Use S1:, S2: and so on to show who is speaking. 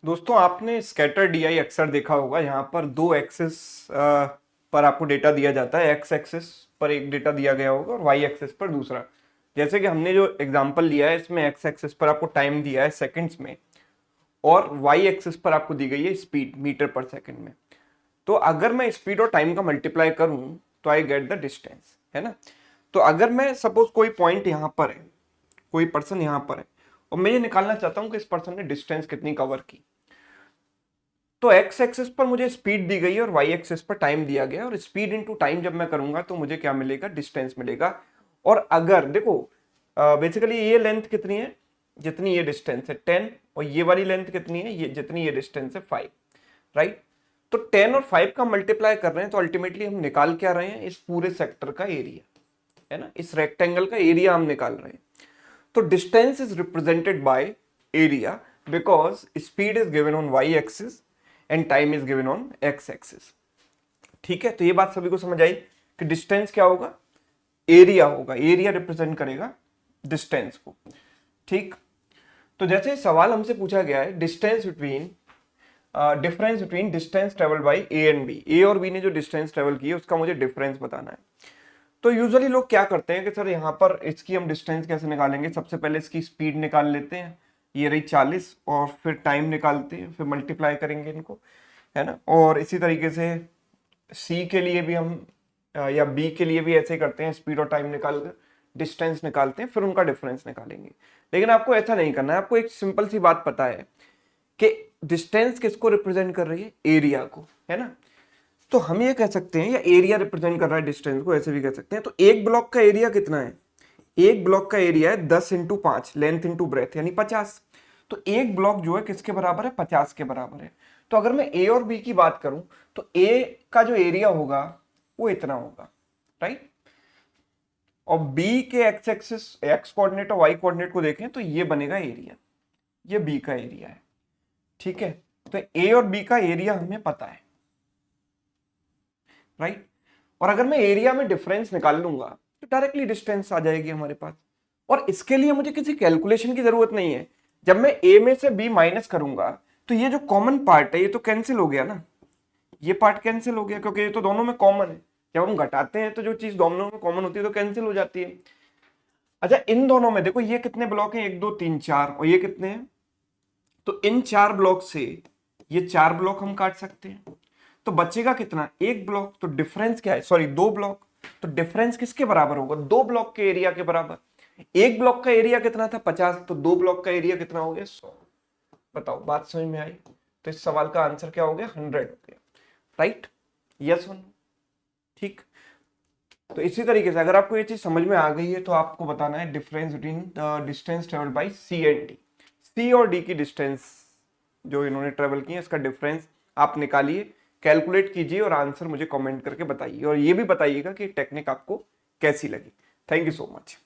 S1: दोस्तों आपने scatter DI अक्सर देखा होगा। यहाँ पर दो एक्सिस पर आपको डेटा दिया जाता है। एक्स एक्सिस पर एक डेटा दिया गया होगा और वाई एक्सिस पर दूसरा। जैसे कि हमने जो एग्जांपल लिया है इसमें एक्स एक्सिस पर आपको टाइम दिया है सेकंड्स में और वाई एक्सिस पर आपको दी गई है स्पीड मीटर पर सेकंड में। तो अगर मैं स्पीड और टाइम का मल्टीप्लाई करूं तो आई गेट द डिस्टेंस, है ना। तो अगर मैं सपोज कोई पॉइंट यहाँ पर है, कोई पर्सन यहाँ पर है और मैं ये निकालना चाहता हूं कि इस पर्सन ने डिस्टेंस कितनी कवर की, तो एक्स एक्सिस पर मुझे स्पीड दी गई है और वाई एक्सिस पर टाइम दिया गया है और स्पीड इनटू टाइम जब मैं करूंगा तो मुझे क्या मिलेगा, डिस्टेंस मिलेगा। और अगर देखो बेसिकली ये लेंथ कितनी है, जितनी ये डिस्टेंस है 10, और ये वाली लेंथ कितनी है, ये जितनी ये डिस्टेंस है 5, राइट। तो 10 और 5 का मल्टीप्लाई कर रहे हैं तो अल्टीमेटली हम निकाल क्या रहे हैं, इस पूरे सेक्टर का एरिया, है ना, इस रेक्टेंगल का एरिया हम निकाल रहे हैं। तो distance is represented by area because speed is given on Y axis and time is given on X axis. ठीक है, तो ये बात सभी को समझ आई कि डिस्टेंस क्या होगा, एरिया होगा, एरिया रिप्रेजेंट करेगा डिस्टेंस को। ठीक, तो जैसे सवाल हमसे पूछा गया है distance between difference between distance travel by A and B, A और बी ने जो डिस्टेंस ट्रेवल की है उसका मुझे डिफरेंस बताना है। तो यूजुअली लोग क्या करते हैं कि सर यहाँ पर इसकी हम डिस्टेंस कैसे निकालेंगे, सबसे पहले इसकी स्पीड निकाल लेते हैं, ये रही 40, और फिर टाइम निकालते हैं, फिर मल्टीप्लाई करेंगे इनको, है ना। और इसी तरीके से सी के लिए भी हम या बी के लिए भी ऐसे ही करते हैं, स्पीड और टाइम निकाल कर डिस्टेंस निकालते हैं, फिर उनका डिफरेंस निकालेंगे। लेकिन आपको ऐसा नहीं करना है, आपको एक सिंपल सी बात पता है कि डिस्टेंस किसको रिप्रेजेंट कर रही है, एरिया को, है ना। तो हम ये कह सकते हैं, या एरिया रिप्रेजेंट कर रहा है डिस्टेंस को, ऐसे भी कह सकते हैं। तो एक ब्लॉक का एरिया कितना है, एक ब्लॉक का एरिया है 10 इंटू 5, लेंथ इंटू ब्रेथ, यानी 50। तो एक ब्लॉक जो है किसके बराबर है, 50 के बराबर है। तो अगर मैं ए और बी की बात करूं तो ए का जो एरिया होगा वो इतना होगा, राइट। और बी के एक्स एक्सिस, एक्स कोऑर्डिनेट और वाई कोऑर्डिनेट को देखें तो ये बनेगा एरिया, ये बी का एरिया है। ठीक है, तो ए और बी का एरिया हमें पता है, राइट। और अगर मैं एरिया में डिफरेंस निकाल लूंगा तो डायरेक्टली डिस्टेंस आ जाएगी हमारे पास। और इसके लिए मुझे किसी कैलकुलेशन की जरूरत नहीं है। जब मैं ए में से बी माइनस करूंगा तो ये जो कॉमन पार्ट है ये तो कैंसिल हो गया ना, ये पार्ट कैंसिल हो गया क्योंकि ये तो दोनों में कॉमन है। जब हम घटाते हैं तो जो चीज दोनों में कॉमन होती है तो कैंसिल हो जाती है। अच्छा, इन दोनों में देखो ये कितने ब्लॉक हैं, 1 2 3 4, और ये कितने हैं, तो इन 4 ब्लॉक से ये 4 ब्लॉक हम काट सकते हैं। तो बचेगा कितना, एक ब्लॉक। तो डिफरेंस क्या है, सॉरी 2 ब्लॉक। तो डिफरेंस किसके बराबर होगा, 2 ब्लॉक के एरिया के बराबर। एक ब्लॉक का एरिया कितना था, 50, तो 2 ब्लॉक का एरिया कितना हो गया, 100। बताओ बात समझ में आई। तो इस सवाल का आंसर क्या हो गया, 100 हो गया, राइट, यस वन। ठीक, तो इसी तरीके से अगर आपको ये चीज समझ में आ गई है तो आपको बताना है difference between the distance travelled by C and D. C और डी की डिस्टेंस जो इन्होंने ट्रेवल की है इसका डिफरेंस आप निकालिए, कैलकुलेट कीजिए और आंसर मुझे कमेंट करके बताइए। और ये भी बताइएगा कि टेक्निक आपको कैसी लगी। Thank you so much.